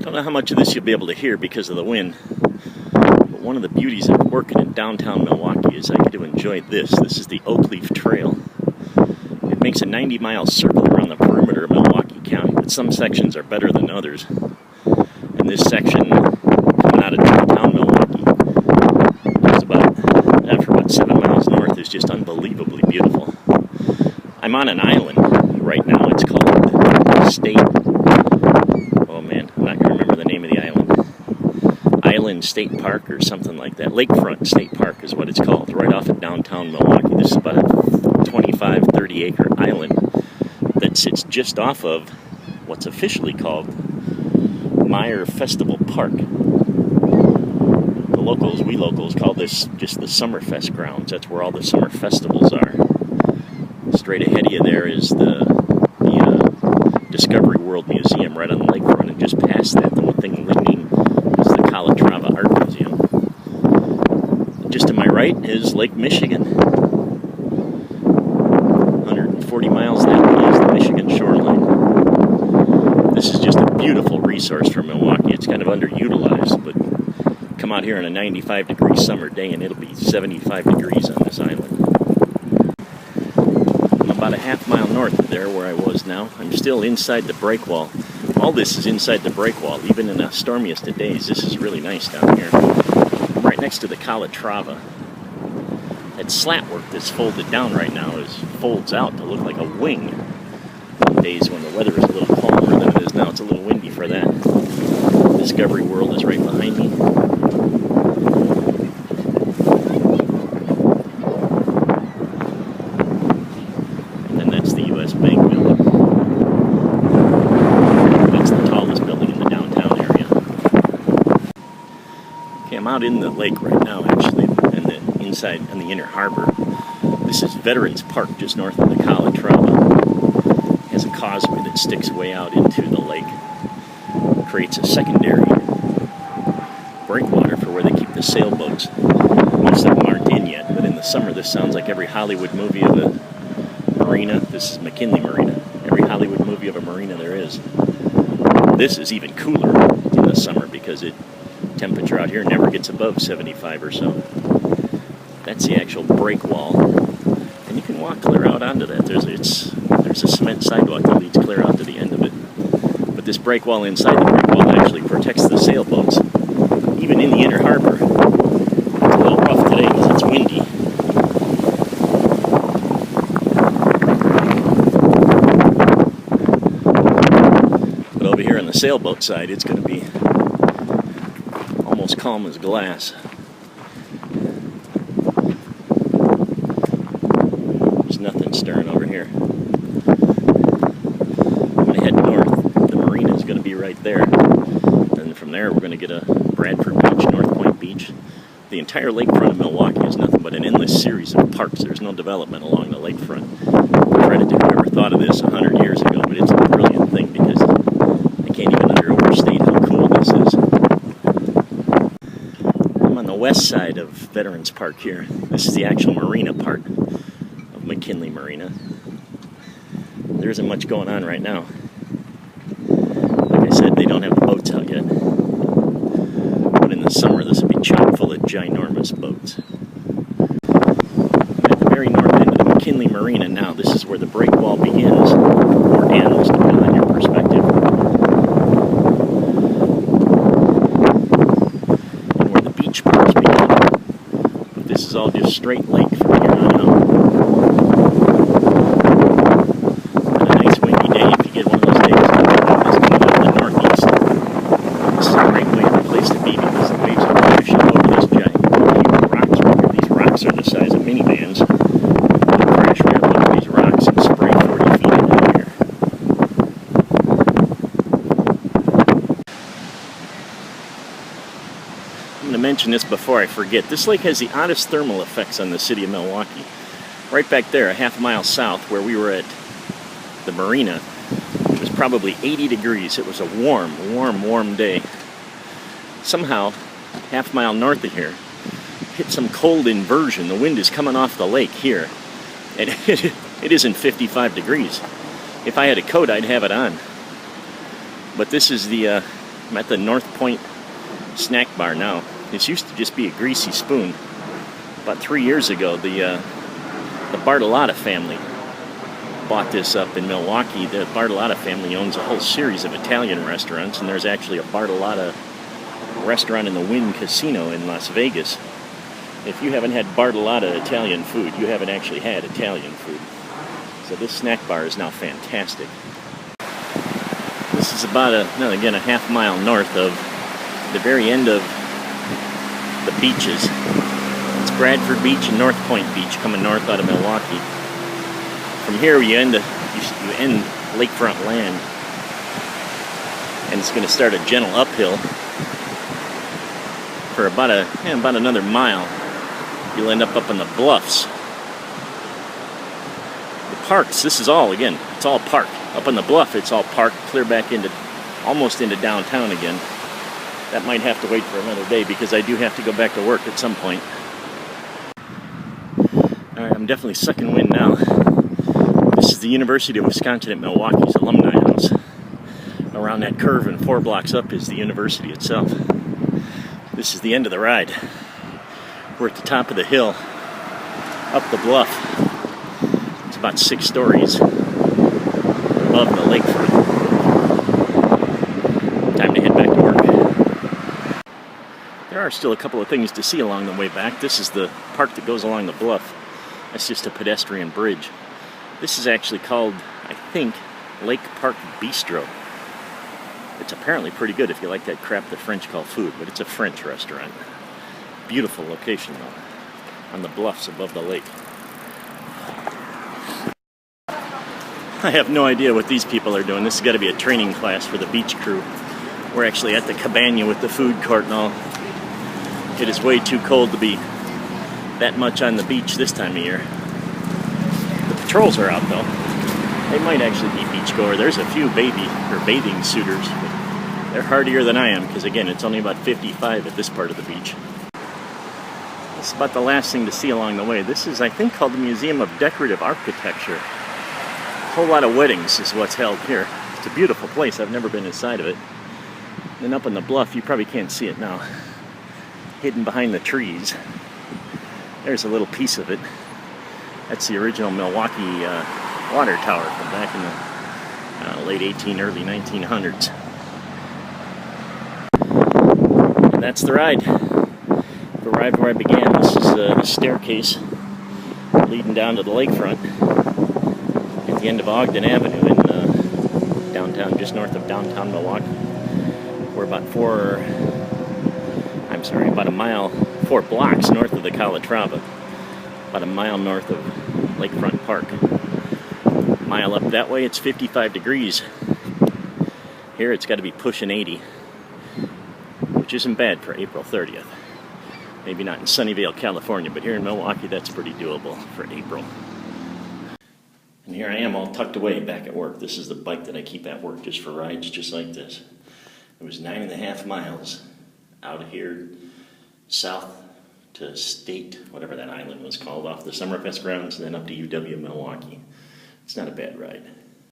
Don't know how much of this you'll be able to hear because of the wind, but one of the beauties of working in downtown Milwaukee is I get to enjoy this. This is the Oakleaf Trail. It makes a 90-mile circle around the perimeter of Milwaukee County, but some sections are better than others. And this section, coming out of downtown Milwaukee, is after about 7 miles north, is just unbelievably beautiful. I'm on an island right now. It's called State. Oh man, I'm not going to remember the name of the island. Island State Park or something like that. Lakefront State Park is what it's called, right off of downtown Milwaukee. This is about a 25, 30 acre island that sits just off of what's officially called Meyer Festival Park. We locals call this just the Summerfest grounds. That's where all the summer festivals are. Straight ahead of you there is the Discovery World Museum right on the lakefront, and just past that, the one thing leaning is the Calatrava Art Museum. Just to my right is Lake Michigan. 140 miles that way is the Michigan shoreline. This is just a beautiful resource for Milwaukee. It's kind of underutilized, but come out here on a 95-degree summer day and it'll be 75 degrees on this island. I'm about a half-mile north of there where I was now. I'm still inside the breakwall. All this is inside the breakwall. Even in the stormiest of days, this is really nice down here. I'm right next to the Calatrava. That slat work that's folded down right now folds out to look like a wing. On days when the weather is a little calmer than it is now, it's a little windy for that. Discovery World is right behind me. And then that's the U.S. Bank building. That's the tallest building in the downtown area. Okay, I'm out in the lake right now, actually, and inside on the inner harbor. This is Veterans Park, just north of the Calatrava. It has a causeway that sticks way out into the lake. It creates a secondary breakwater for where they keep the sailboats. Most of them aren't in yet, but in the summer this sounds like every Hollywood movie of a marina. This is McKinley Marina. Every Hollywood movie of a marina there is. This is even cooler in the summer because temperature out here never gets above 75 or so. That's the actual breakwall, and you can walk clear out onto that. There's a cement sidewalk that leads clear out to the end of it. But this breakwall inside the breakwall actually protects the sailboats, even in the inner harbor. It's a little rough today because it's windy. But over here on the sailboat side, it's going to be almost calm as glass. Nothing stirring over here. I'm going to head north. The marina is going to be right there. And from there, we're going to get a Bradford Beach, North Point Beach. The entire lakefront of Milwaukee is nothing but an endless series of parks. There's no development along the lakefront. Credit to whoever thought of this 100 years ago, but it's a brilliant thing because I can't even overstate how cool this is. I'm on the west side of Veterans Park here. This is the actual marina part. McKinley Marina. There isn't much going on right now. Like I said, they don't have the boats out yet. But in the summer, this will be chock full of ginormous boats. I'm at the very north end of the McKinley Marina now. This is where the breakwall begins, or ends, depending on your perspective. And where the beach parks begin. But this is all just straight lake from here on out. Mention this before I forget. This lake has the oddest thermal effects on the city of Milwaukee. Right back there, a half mile south where we were at the marina, it was probably 80 degrees. It was a warm day. Somehow, half mile north of here, hit some cold inversion. The wind is coming off the lake here, and it isn't 55 degrees. If I had a coat, I'd have it on. But this is the I'm at the North Point snack bar now. This used to just be a greasy spoon. About 3 years ago, the Bartolotta family bought this up in Milwaukee. The Bartolotta family owns a whole series of Italian restaurants, and there's actually a Bartolotta restaurant in the Wynn Casino in Las Vegas. If you haven't had Bartolotta Italian food, you haven't actually had Italian food. So this snack bar is now fantastic. This is about a half mile north of the very end of the beaches. It's Bradford Beach and North Point Beach coming north out of Milwaukee. From here you end lakefront land, and it's going to start a gentle uphill for about another mile. You'll end up on the bluffs. The parks, this is all, again, it's all park. Up on the bluff, it's all park, clear back almost into downtown again. That might have to wait for another day because I do have to go back to work at some point. Alright, I'm definitely sucking wind now. This is the University of Wisconsin at Milwaukee's alumni house. Around that curve and 4 blocks up is the university itself. This is the end of the ride. We're at the top of the hill, up the bluff. It's about 6 stories above the lakefront. Time to head back to work. There are still a couple of things to see along the way back. This is the park that goes along the bluff. That's just a pedestrian bridge. This is actually called, I think, Lake Park Bistro. It's apparently pretty good if you like that crap the French call food, but it's a French restaurant. Beautiful location though, on the bluffs above the lake. I have no idea what these people are doing. This has got to be a training class for the beach crew. We're actually at the cabana with the food court and all. It is way too cold to be that much on the beach this time of year. The patrols are out though. They might actually be beachgoer. There's a few bathing suitors, but they're hardier than I am because again, it's only about 55 at this part of the beach. This is about the last thing to see along the way. This is, I think, called the Museum of Decorative Architecture. A whole lot of weddings is what's held here. It's a beautiful place. I've never been inside of it. And up on the bluff, you probably can't see it now. Hidden behind the trees. There's a little piece of it. That's the original Milwaukee water tower from back in the late early 1900s. And that's the ride. I've arrived where I began. This is the staircase leading down to the lakefront at the end of Ogden Avenue in downtown, just north of downtown Milwaukee. We're about 4 blocks north of the Calatrava, about a mile north of Lakefront Park. A mile up that way, it's 55 degrees. Here it's got to be pushing 80, which isn't bad for April 30th. Maybe not in Sunnyvale, California, but here in Milwaukee, that's pretty doable for April. And here I am all tucked away back at work. This is the bike that I keep at work just for rides just like this. It was 9.5 miles out of here, south to State, whatever that island was called, off the Summerfest grounds, and then up to UW Milwaukee. It's not a bad ride.